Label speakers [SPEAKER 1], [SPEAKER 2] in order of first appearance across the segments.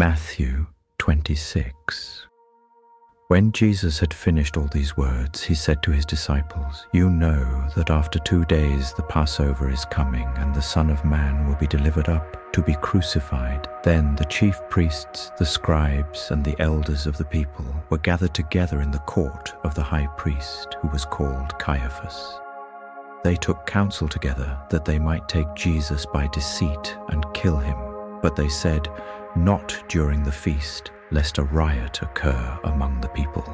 [SPEAKER 1] Matthew 26. When Jesus had finished all these words, he said to his disciples, "You know that after 2 days the Passover is coming, and the Son of Man will be delivered up to be crucified." Then the chief priests, the scribes, and the elders of the people were gathered together in the court of the high priest, who was called Caiaphas. They took counsel together that they might take Jesus by deceit and kill him. But they said, "Not during the feast, lest a riot occur among the people."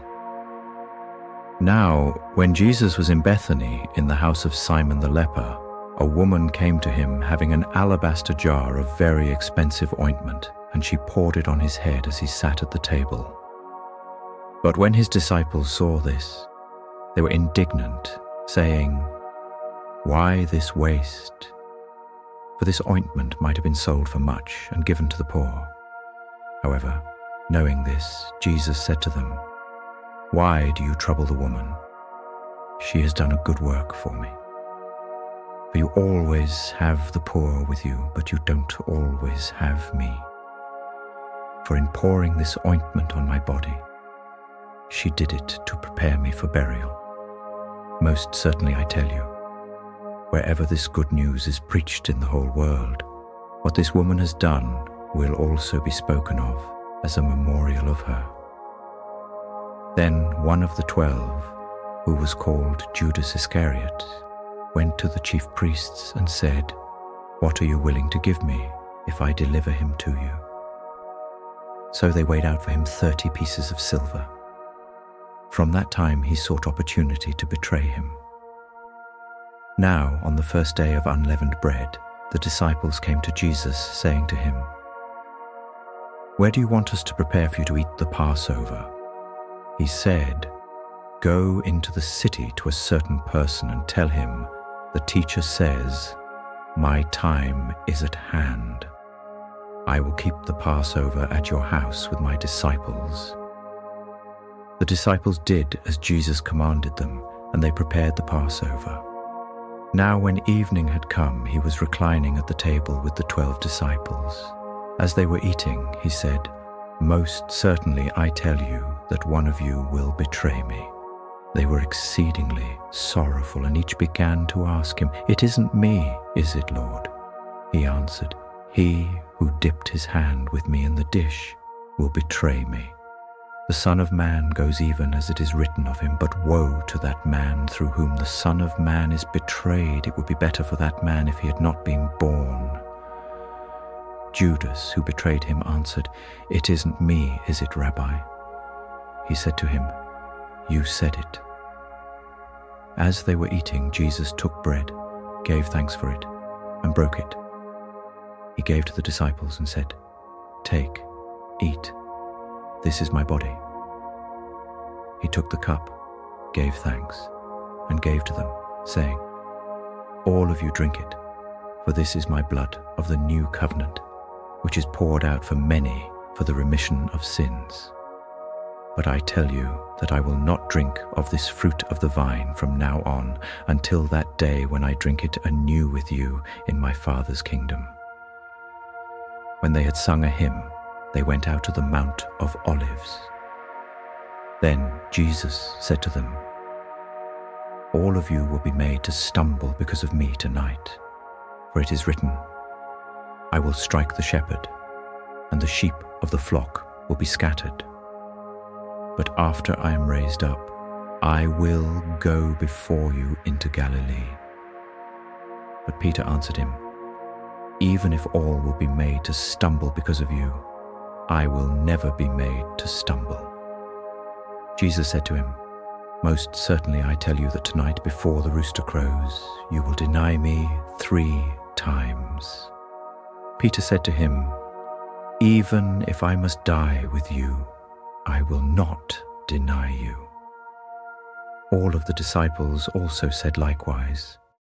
[SPEAKER 1] Now, when Jesus was in Bethany, in the house of Simon the leper, a woman came to him having an alabaster jar of very expensive ointment, and she poured it on his head as he sat at the table. But when his disciples saw this, they were indignant, saying, "Why this waste? For this ointment might have been sold for much and given to the poor." However, knowing this, Jesus said to them, "Why do you trouble the woman? She has done a good work for me. For you always have the poor with you, but you don't always have me. For in pouring this ointment on my body, she did it to prepare me for burial. Most certainly I tell you, wherever this good news is preached in the whole world, what this woman has done will also be spoken of as a memorial of her." Then one of the 12, who was called Judas Iscariot, went to the chief priests and said, "What are you willing to give me if I deliver him to you?" So they weighed out for him 30 pieces of silver. From that time he sought opportunity to betray him. Now, on the first day of unleavened bread, the disciples came to Jesus, saying to him, "Where do you want us to prepare for you to eat the Passover?" He said, "Go into the city to a certain person and tell him, 'The teacher says, my time is at hand. I will keep the Passover at your house with my disciples.'" The disciples did as Jesus commanded them, and they prepared the Passover. Now when evening had come, he was reclining at the table with the 12 disciples. As they were eating, he said, "Most certainly I tell you that one of you will betray me." They were exceedingly sorrowful, and each began to ask him, "It isn't me, is it, Lord?" He answered, "He who dipped his hand with me in the dish will betray me. The Son of Man goes even as it is written of him, but woe to that man through whom the Son of Man is betrayed. It would be better for that man if he had not been born." Judas, who betrayed him, answered, "It isn't me, is it, Rabbi?" He said to him, "You said it." As they were eating, Jesus took bread, gave thanks for it, and broke it. He gave to the disciples and said, "Take, eat. This is my body." He took the cup, gave thanks, and gave to them, saying, "All of you drink it, for this is my blood of the new covenant, which is poured out for many for the remission of sins. But I tell you that I will not drink of this fruit of the vine from now on until that day when I drink it anew with you in my Father's kingdom." When they had sung a hymn, they went out to the Mount of Olives. Then Jesus said to them, "All of you will be made to stumble because of me tonight, for it is written, 'I will strike the shepherd, and the sheep of the flock will be scattered.' But after I am raised up, I will go before you into Galilee." But Peter answered him, "Even if all will be made to stumble because of you, I will never be made to stumble." Jesus said to him, "Most certainly I tell you that tonight before the rooster crows, you will deny me 3 times. Peter said to him, "Even if I must die with you, I will not deny you." All of the disciples also said likewise,